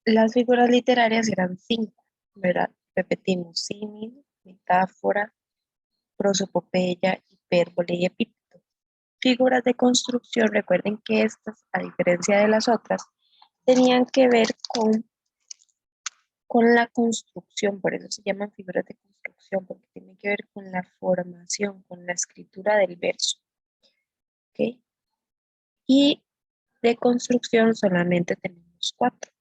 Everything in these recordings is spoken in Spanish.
Las figuras literarias eran 5, ¿verdad? Repetimos: símil, metáfora, prosopopeya, hipérbole y epíteto. Figuras de construcción, recuerden que estas, a diferencia de las otras, tenían que ver con la construcción, por eso se llaman figuras de construcción, porque tienen que ver con la formación, con la escritura del verso, ¿ok? Y de construcción solamente tenemos 4.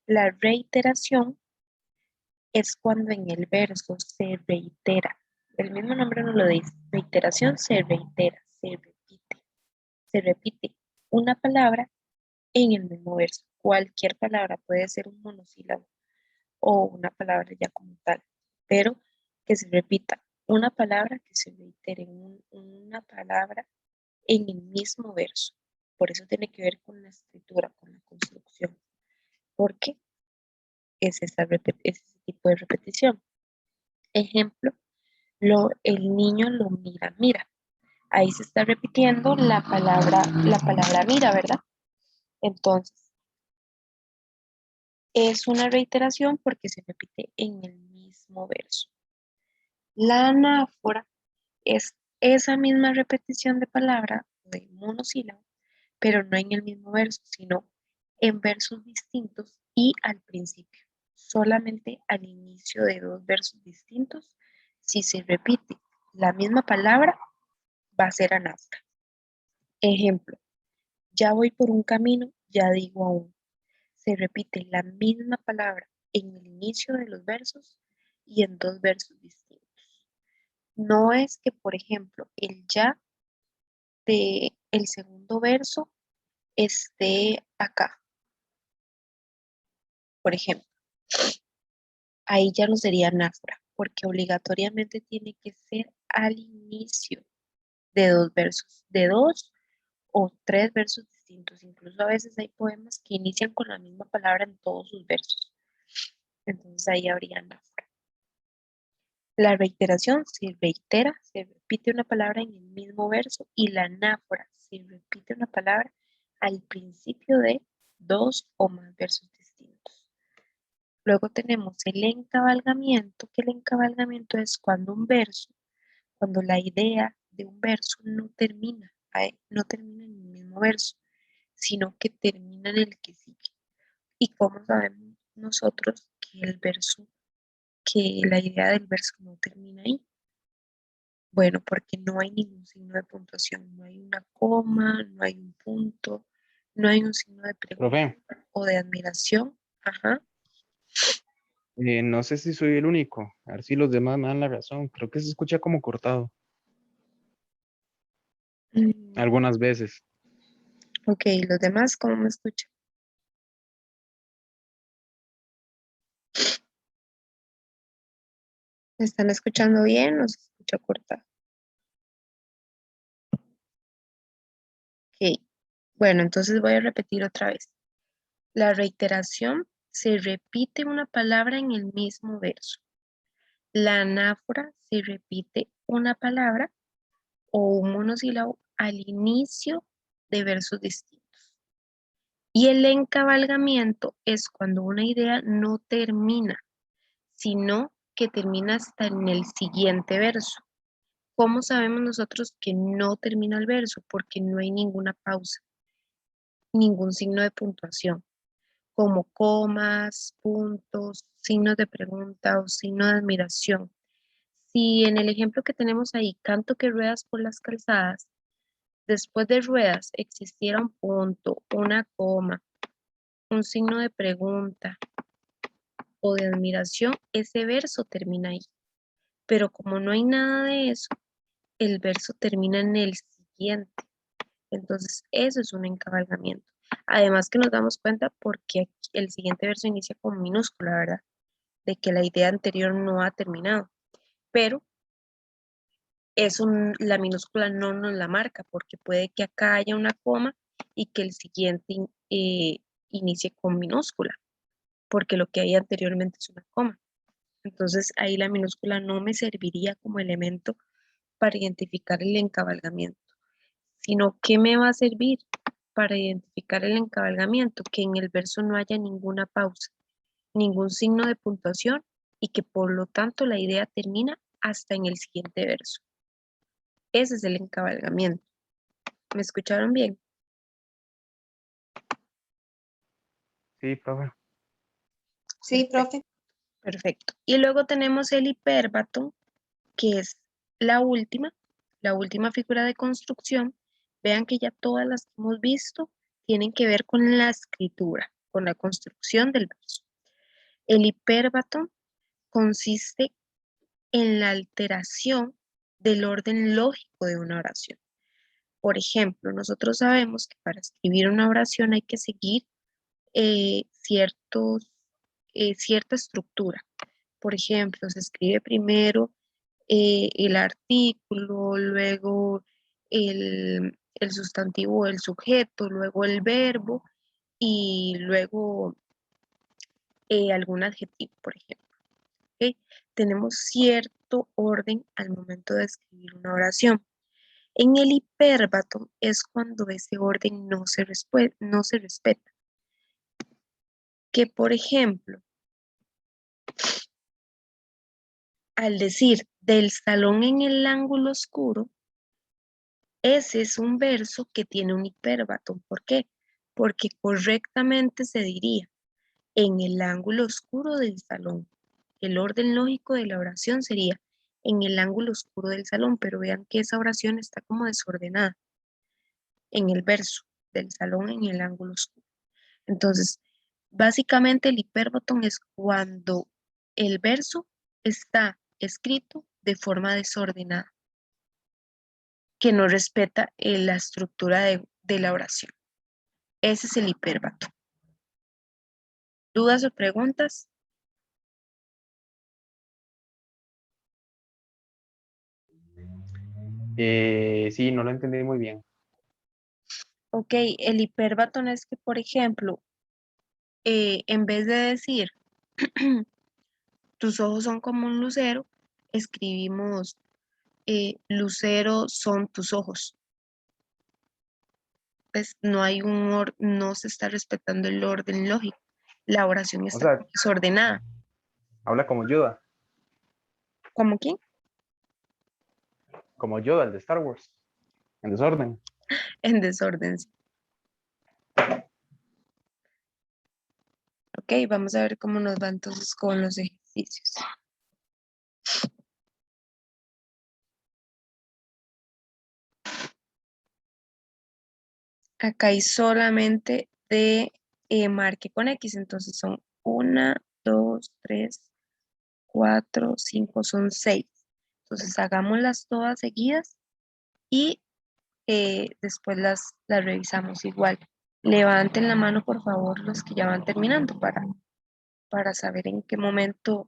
La reiteración es cuando en el verso se reitera. El mismo nombre nos lo dice. Reiteración: se reitera, se repite una palabra en el mismo verso. Cualquier palabra puede ser un monosílabo o una palabra ya como tal, pero que se repita una palabra, que se reitere una palabra en el mismo verso. Por eso tiene que ver con la escritura, con la construcción, porque es ese tipo de repetición. Ejemplo: el niño lo mira. Ahí se está repitiendo la palabra mira, ¿verdad? Entonces, es una reiteración porque se repite en el mismo verso. La anáfora es esa misma repetición de palabra de monosílabo, pero no en el mismo verso, sino en versos distintos y al principio. Solamente al inicio de 2 versos distintos, si se repite la misma palabra, va a ser anáfora. Ejemplo: ya voy por un camino, ya digo aún. Se repite la misma palabra en el inicio de los versos y en 2 versos distintos. No es que, por ejemplo, el ya de el segundo verso esté acá, por ejemplo. Ahí ya no sería anáfora, porque obligatoriamente tiene que ser al inicio de 2 versos, de 2 o 3 versos distintos. Incluso a veces hay poemas que inician con la misma palabra en todos sus versos. Entonces ahí habría anáfora. La reiteración: se reitera, se repite una palabra en el mismo verso, y la anáfora: se repite una palabra al principio de 2 o más versos distintos. Luego tenemos el encabalgamiento, que el encabalgamiento es cuando la idea de un verso no termina en el mismo verso, sino que termina en el que sigue. ¿Y cómo sabemos nosotros que la idea del verso no termina ahí? Bueno, porque no hay ningún signo de puntuación, no hay una coma, no hay un punto, no hay un signo de pregunta Profe, o de admiración. Ajá. no sé si soy el único, a ver si los demás me dan la razón. Creo que se escucha como cortado Mm, algunas veces. ok, los demás, ¿cómo me escuchan? ¿Me están escuchando bien o se escucha cortado? Ok, bueno, entonces voy a repetir otra vez. La reiteración: se repite una palabra en el mismo verso. La anáfora: se repite una palabra o un monosílabo al inicio de versos distintos. Y el encabalgamiento es cuando una idea no termina, sino que termina hasta en el siguiente verso. ¿Cómo sabemos nosotros que no termina el verso? Porque no hay ninguna pausa, ningún signo de puntuación, como comas, puntos, signos de pregunta o signo de admiración. Si en el ejemplo que tenemos ahí, canto que ruedas por las calzadas, después de ruedas existiera un punto, una coma, un signo de pregunta o de admiración, ese verso termina ahí. Pero como no hay nada de eso, el verso termina en el siguiente. Entonces, eso es un encabalgamiento. Además que nos damos cuenta porque aquí el siguiente verso inicia con minúscula, ¿verdad? De que la idea anterior no ha terminado. Pero la minúscula no nos la marca porque puede que acá haya una coma y que el siguiente inicie con minúscula, porque lo que hay anteriormente es una coma. Entonces ahí la minúscula no me serviría como elemento para identificar el encabalgamiento, sino que me va a servir para identificar el encabalgamiento, que en el verso no haya ninguna pausa, ningún signo de puntuación y que por lo tanto la idea termina hasta en el siguiente verso. Ese es el encabalgamiento. ¿Me escucharon bien? Sí, profe. Sí, profe. Perfecto. Y luego tenemos el hipérbaton, que es la última figura de construcción. Vean que ya todas las que hemos visto tienen que ver con la escritura, con la construcción del verso. El hipérbaton consiste en la alteración del orden lógico de una oración. Por ejemplo, nosotros sabemos que para escribir una oración hay que seguir cierta estructura. Por ejemplo, se escribe primero el artículo, luego el sustantivo, el sujeto, luego el verbo y luego algún adjetivo, por ejemplo. ¿Okay? Tenemos cierto orden al momento de escribir una oración. En el hipérbaton es cuando ese orden no se respeta. Que, por ejemplo, al decir del salón en el ángulo oscuro, ese es un verso que tiene un hipérbaton. ¿Por qué? Porque correctamente se diría en el ángulo oscuro del salón. El orden lógico de la oración sería en el ángulo oscuro del salón, pero vean que esa oración está como desordenada en el verso del salón en el ángulo oscuro. Entonces, básicamente el hipérbaton es cuando el verso está escrito de forma desordenada, que no respeta la estructura de la oración. Ese es el hipérbaton. ¿Dudas o preguntas? Sí, no lo entendí muy bien. Ok, el hipérbaton es que, por ejemplo, en vez de decir tus ojos son como un lucero, escribimos lucero son tus ojos. Pues no hay no se está respetando el orden lógico. La oración O está sea, desordenada. habla como Yoda, ¿Cómo quién? como Yoda, el de Star Wars, en desorden. En desorden. Sí. Ok, vamos a ver cómo nos va entonces con los ejercicios. Acá hay solamente de marque con X, entonces son 1, 2, 3, 4, 5, son 6. Entonces hagámoslas todas seguidas y después las revisamos igual. Levanten la mano, por favor, los que ya van terminando para saber en qué momento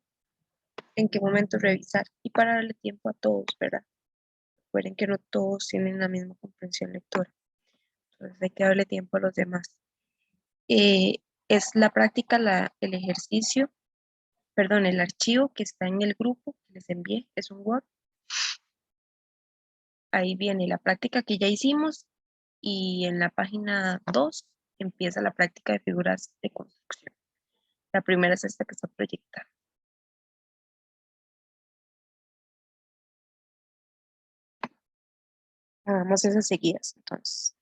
revisar y para darle tiempo a todos, ¿verdad? Recuerden que no todos tienen la misma comprensión lectora, entonces hay que darle tiempo a los demás. Es la práctica, el ejercicio, perdón, el archivo que está en el grupo que les envié, es un Word. Ahí viene la práctica que ya hicimos y en la página 2 empieza la práctica de figuras de construcción. La primera es esta que está proyectada. Hagamos esas seguidas, entonces.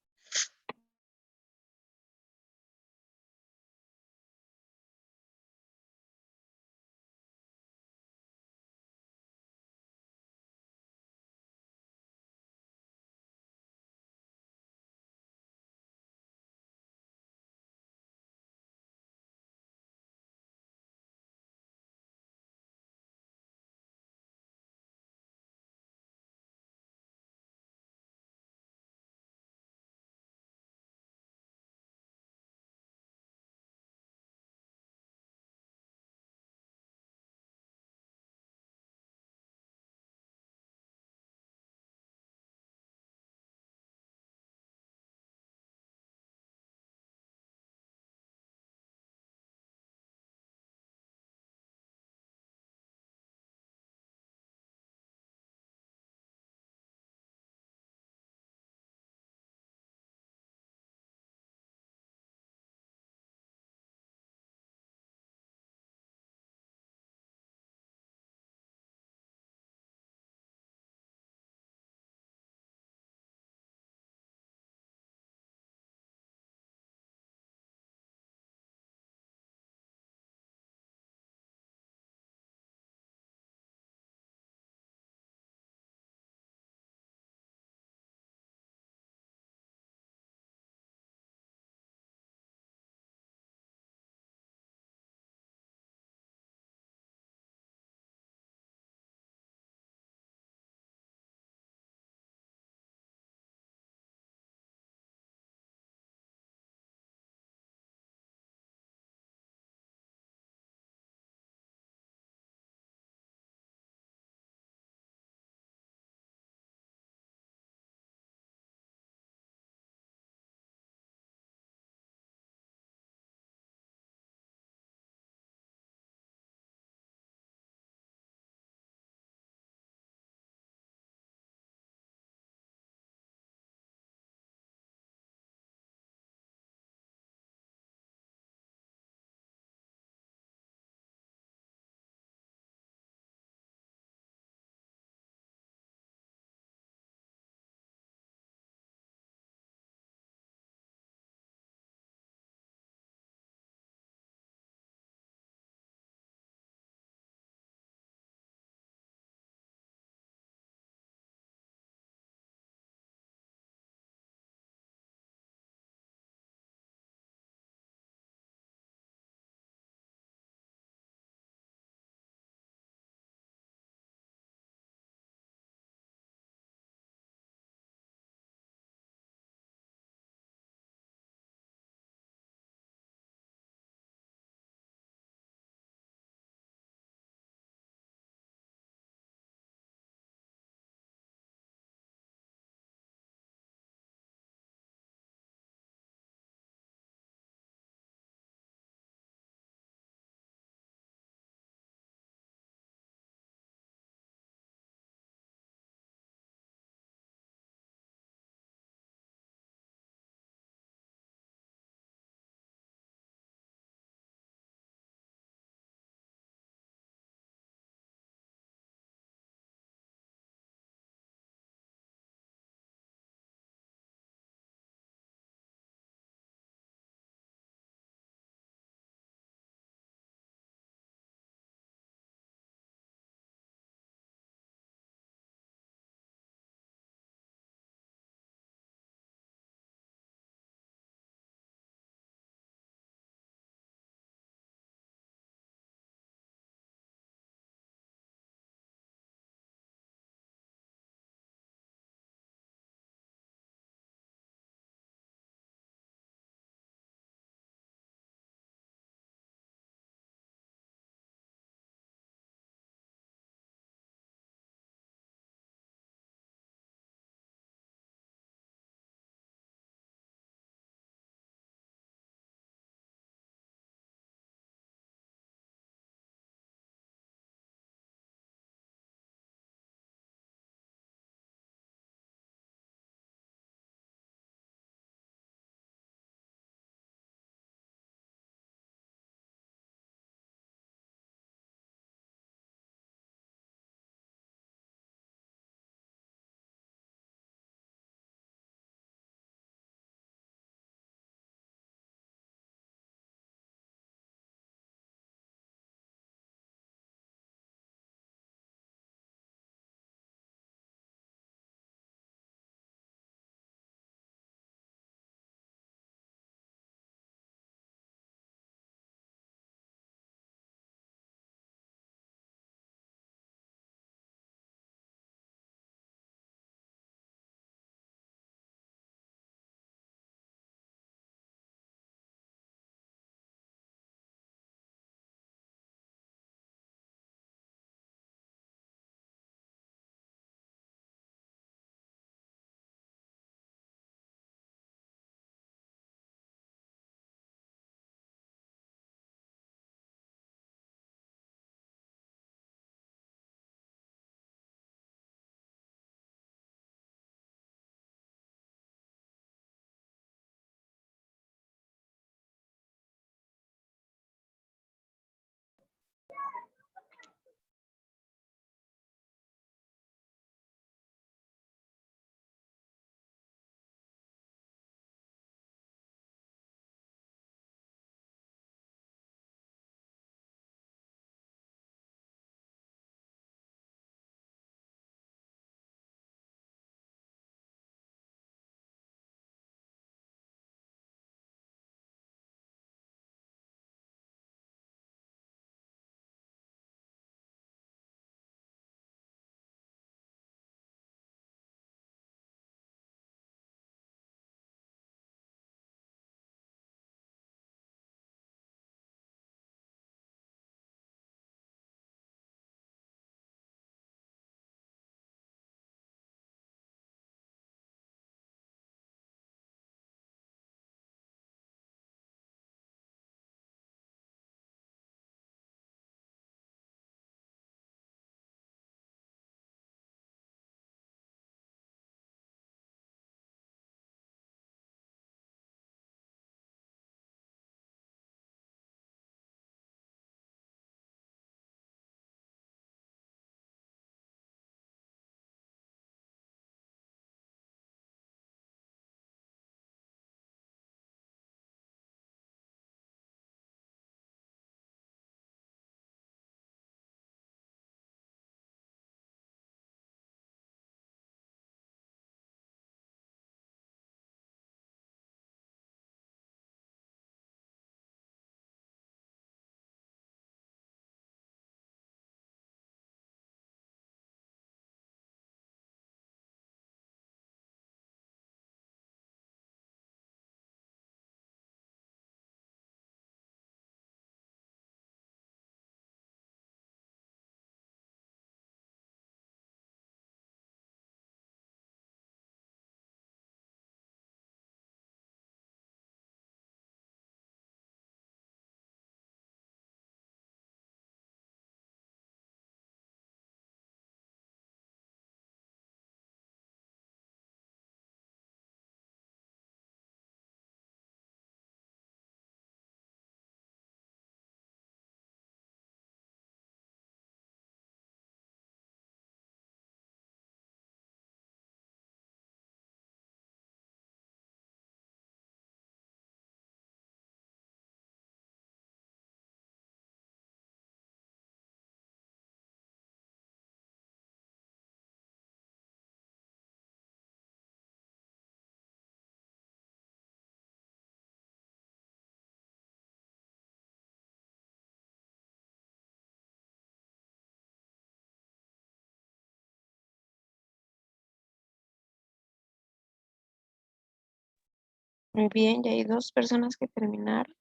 Muy bien, ya hay 2 personas que terminaron.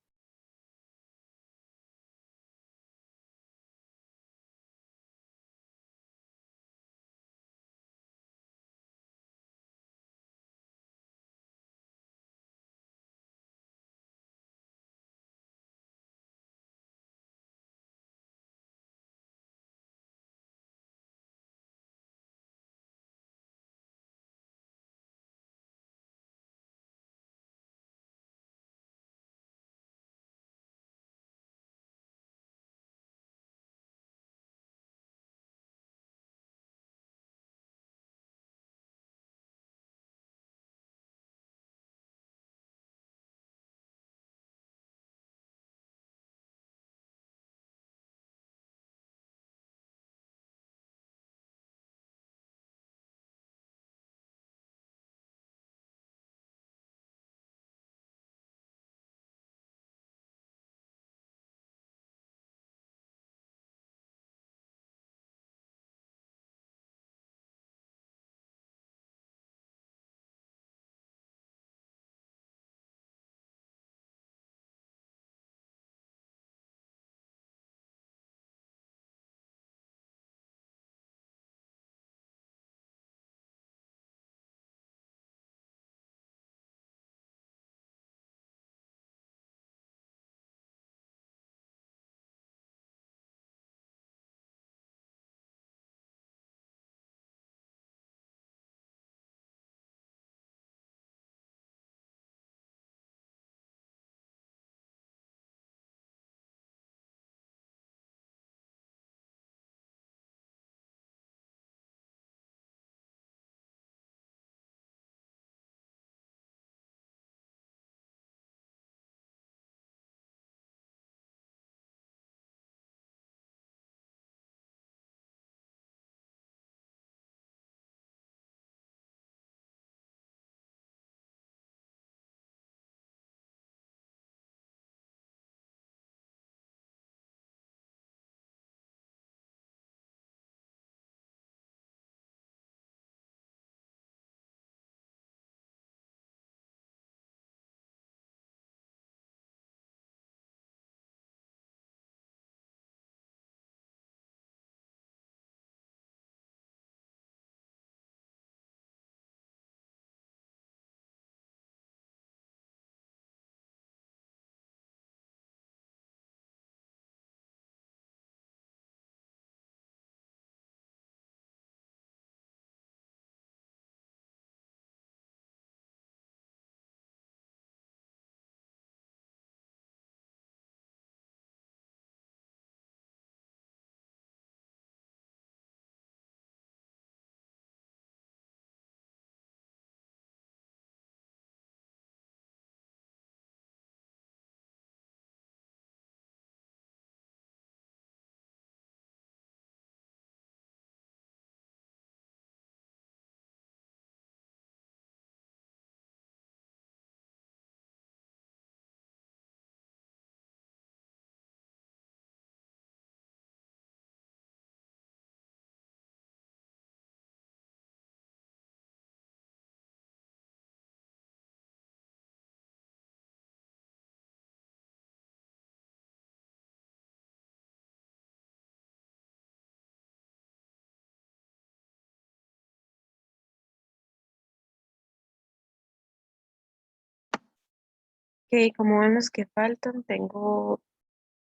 Ok, como van los que faltan, tengo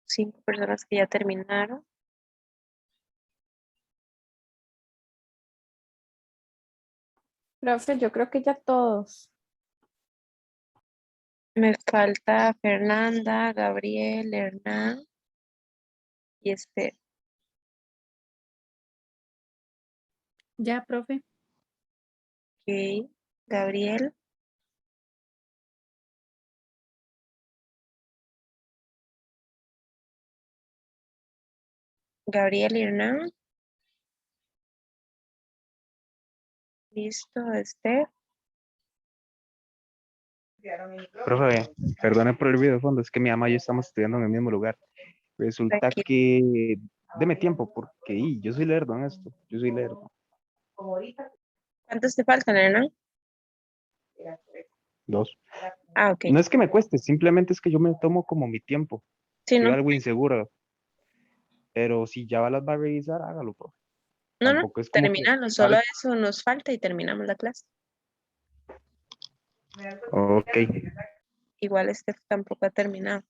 5 personas que ya terminaron. Profe, yo creo que ya todos. Me falta Fernanda, Gabriel, Hernán y Esther. Ya, profe. Ok, Gabriel, Gabriel y Hernán. Listo, Esther. Profe, perdone por el ruido de fondo, es que mi mamá y yo estamos estudiando en el mismo lugar. Resulta Aquí. que, deme tiempo, porque yo soy lerdo en esto, yo soy lerdo. ¿Cuántos te faltan, Hernán? 2. Ah, ok. No es que me cueste, simplemente es que yo me tomo como mi tiempo. Sí, Estoy ¿no? algo inseguro, pero si ya las va a revisar, hágalo, profe. No, no, Tampoco es como que terminalo. Solo tal. eso nos falta y terminamos la clase. Ok. Igual este tampoco ha terminado.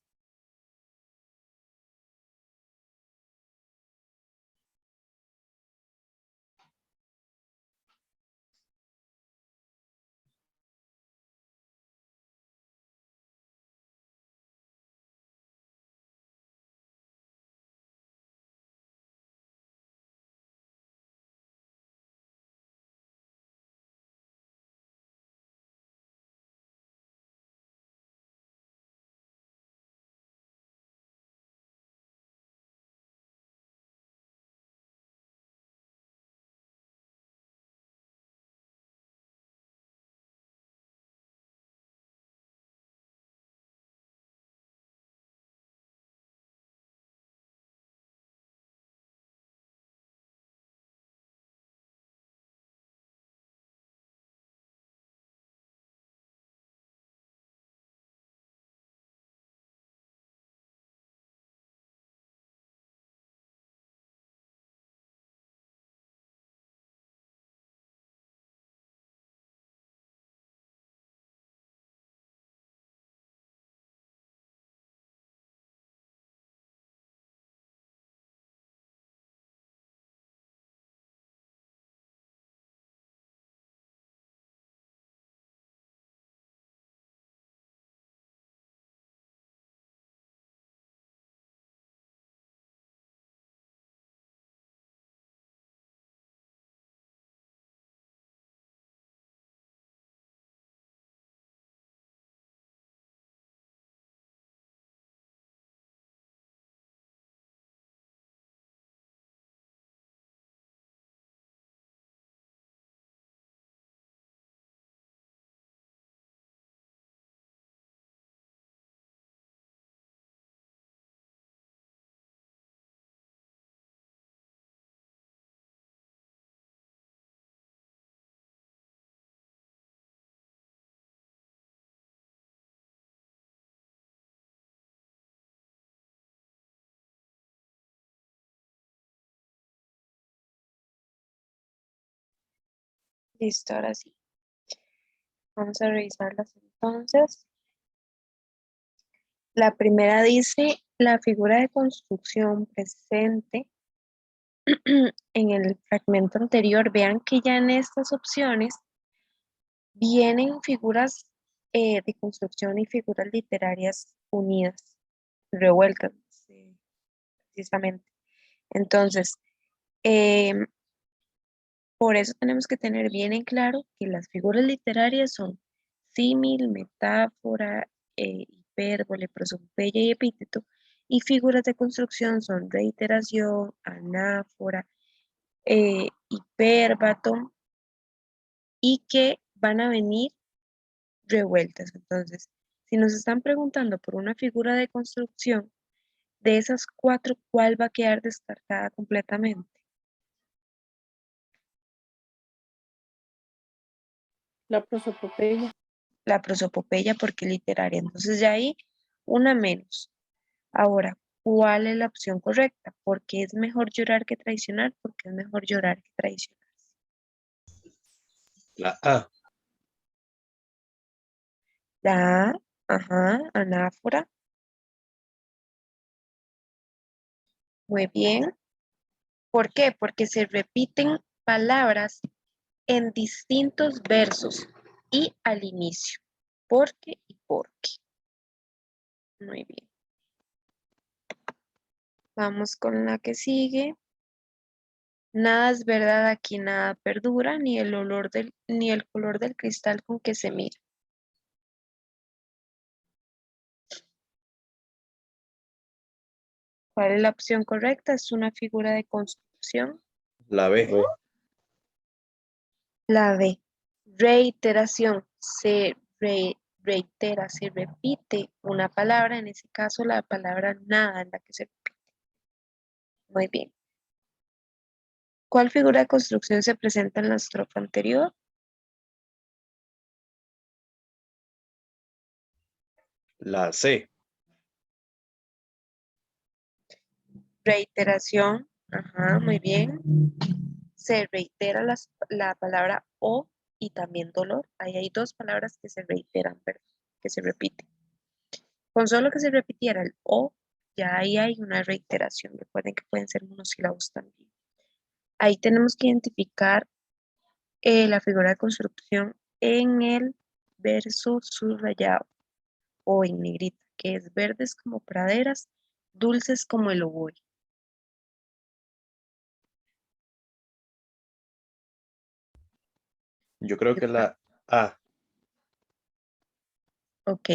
Listo, ahora sí. Vamos a revisarlas entonces. La primera dice la figura de construcción presente en el fragmento anterior. Vean que ya en estas opciones vienen figuras de construcción y figuras literarias unidas, revueltas, precisamente. Entonces, em, por eso tenemos que tener bien en claro que las figuras literarias son símil, metáfora, hipérbole, prosopopeya y epíteto, y figuras de construcción son reiteración, anáfora, hipérbato, y que van a venir revueltas. Entonces, si nos están preguntando por una figura de construcción, de esas cuatro, ¿cuál va a quedar descartada completamente? La prosopopeya. La prosopopeya porque literaria. Entonces ya ahí una menos. Ahora, ¿cuál es la opción correcta? Porque es mejor llorar que traicionar, porque es mejor llorar que traicionar. La A. La A, ajá, anáfora. Muy bien. ¿Por qué? Porque se repiten palabras en distintos versos y al inicio. Porque y porque. Muy bien. Vamos con la que sigue. Nada es verdad aquí, nada perdura, ni el olor ni el color del cristal con que se mira. ¿Cuál es la opción correcta? Es una figura de construcción. La B. La B. Reiteración. Reitera, se repite una palabra, en ese caso la palabra nada es la que se repite. Muy bien. ¿Cuál figura de construcción se presenta en la estrofa anterior? La C. Reiteración. Ajá, muy bien. Se reitera la palabra o y también dolor. Ahí hay dos palabras que se reiteran, ¿verdad? Que se repiten. Con solo que se repitiera el o, ya ahí hay una reiteración. Recuerden que pueden ser monosílabos también. Ahí tenemos que identificar la figura de construcción en el verso subrayado o en negrita, que es verdes como praderas, dulces como el oboe. Yo creo que la A. Ok.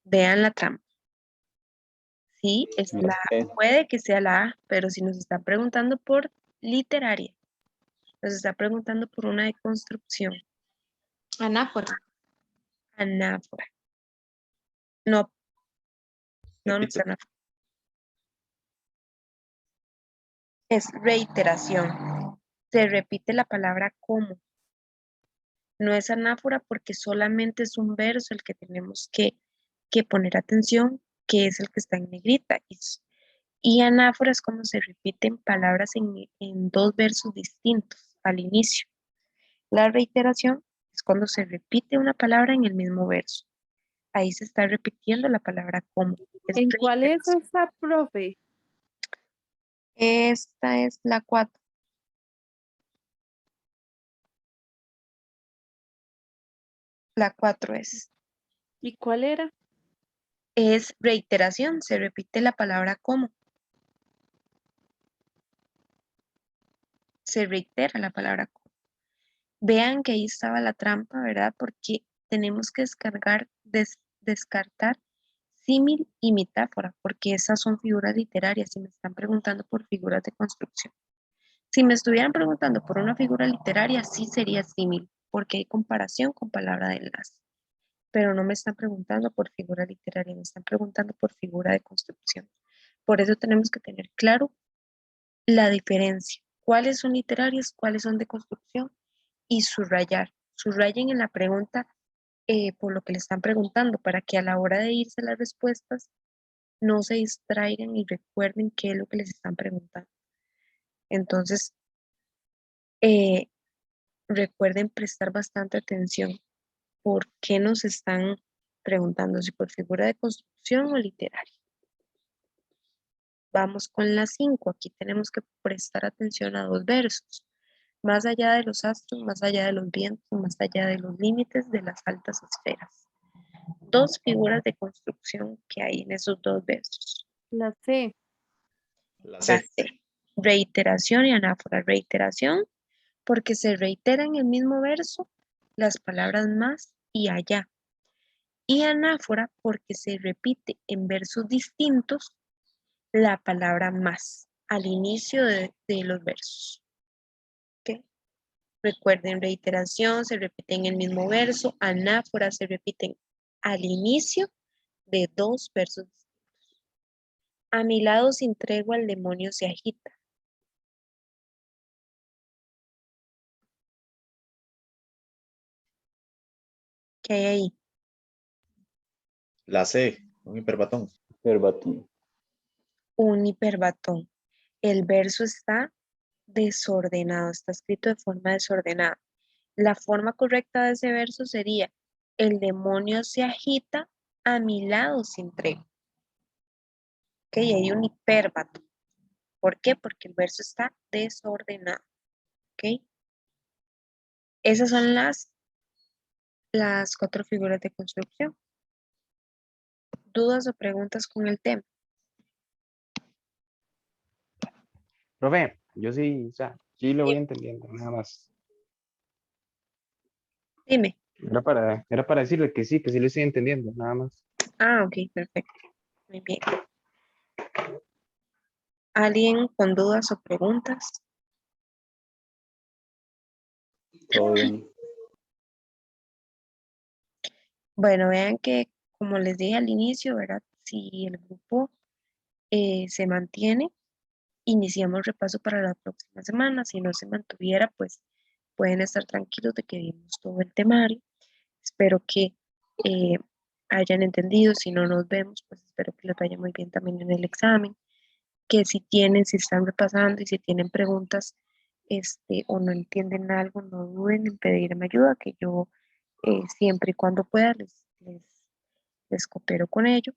Vean la trampa. Sí, es La la C. puede que sea la A, pero si nos están preguntando por literaria, nos está preguntando por una deconstrucción. Anáfora. Anáfora. No, no es Repito. anáfora. Es reiteración. Se repite la palabra como. No es anáfora porque solamente es un verso el que tenemos que poner atención, que es el que está en negrita. Y anáfora es cuando se repiten palabras en dos versos distintos al inicio. La reiteración es cuando se repite una palabra en el mismo verso. Ahí se está repitiendo la palabra como. Es ¿En cuál es reiteración. esa, profe? Esta es la 4. La 4 ¿Y cuál era? es reiteración. Se repite la palabra como. Se reitera la palabra como. Vean que ahí estaba la trampa, ¿verdad? Porque tenemos que descartar símil y metáfora, porque esas son figuras literarias y me están preguntando por figuras de construcción. Si me estuvieran preguntando por una figura literaria, sí sería símil, porque hay comparación con palabra de enlace. Pero no me están preguntando por figura literaria, me están preguntando por figura de construcción. Por eso tenemos que tener claro la diferencia. ¿Cuáles son literarias? ¿Cuáles son de construcción? Y subrayar. Subrayen en la pregunta por lo que le están preguntando para que a la hora de irse las respuestas no se distraigan y recuerden qué es lo que les están preguntando. Entonces, recuerden prestar bastante atención por qué nos están preguntando, si por figura de construcción o literaria. Vamos con la 5. Aquí tenemos que prestar atención a dos versos. Más allá de los astros, más allá de los vientos, más allá de los límites de las altas esferas. Dos figuras de construcción que hay en esos dos versos. La C. La La C. C. Reiteración y anáfora. Reiteración porque se reitera en el mismo verso las palabras más y allá. Y anáfora porque se repite en versos distintos la palabra más al inicio de los versos. ¿Okay? Recuerden, reiteración se repite en el mismo verso, anáfora se repiten al inicio de dos versos distintos. A mi lado sin tregua el demonio se agita. ¿Qué hay ahí? La C. Un hiperbatón. Verbatim. Un hiperbatón. El verso está desordenado, está escrito de forma desordenada. La forma correcta de ese verso sería: el demonio se agita a mi lado sin tregua. Ok, hay un hiperbatón. ¿Por qué? Porque el verso está desordenado. Ok. Esas son las 4 figuras de construcción. ¿Dudas o preguntas con el tema? Profe, yo sí, o sea, sí lo voy Sí. entendiendo, nada más. Dime. Era para decirle que sí lo estoy entendiendo, nada más. Ah, ok, perfecto. Muy bien. ¿Alguien con dudas o preguntas? Todo bien. Bueno, vean que, como les dije al inicio, ¿verdad? Si el grupo se mantiene, iniciamos repaso para la próxima semana. Si no se mantuviera, pues pueden estar tranquilos de que vimos todo el temario. Espero que hayan entendido. Si no nos vemos, pues espero que les vaya muy bien también en el examen. Que si están repasando y si tienen preguntas o no entienden algo, no duden en pedirme ayuda, que yo siempre y cuando pueda les coopero con ello.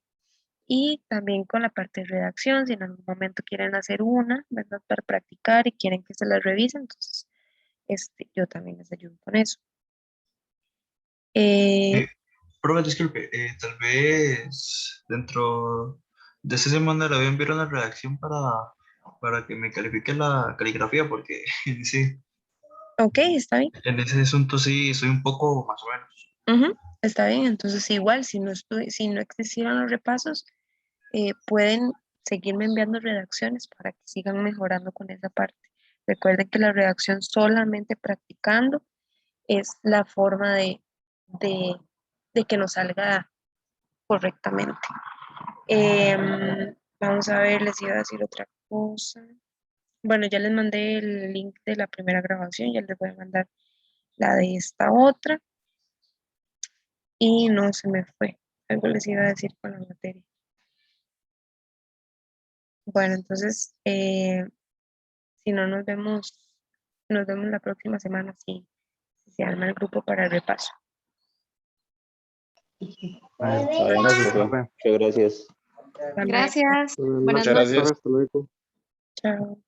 Y también con la parte de redacción, si en algún momento quieren hacer una, ¿verdad? Para practicar y quieren que se las revise, entonces yo también les ayudo con eso. Eh, Profe, disculpe, tal vez dentro de esta semana le voy a enviar una redacción para que me califique la caligrafía, porque sí, ok, está bien. en ese asunto sí soy un poco más o menos. Ujú, está bien, entonces igual, si no existieran los repasos, pueden seguirme enviando redacciones para que sigan mejorando con esa parte. Recuerden que la redacción solamente practicando es la forma de, de que nos salga correctamente. Vamos a ver, les iba a decir otra cosa. Bueno, ya les mandé el link de la primera grabación, ya les voy a mandar la de esta otra. Y no se me fue. Algo les iba a decir con la materia. Bueno, entonces, si no nos vemos la próxima semana si se arma el grupo para el repaso. Está bien, Gracias, profe. profe. Muchas gracias. Hasta luego. Gracias. Buenas Muchas noches. gracias. Hasta luego. Chao.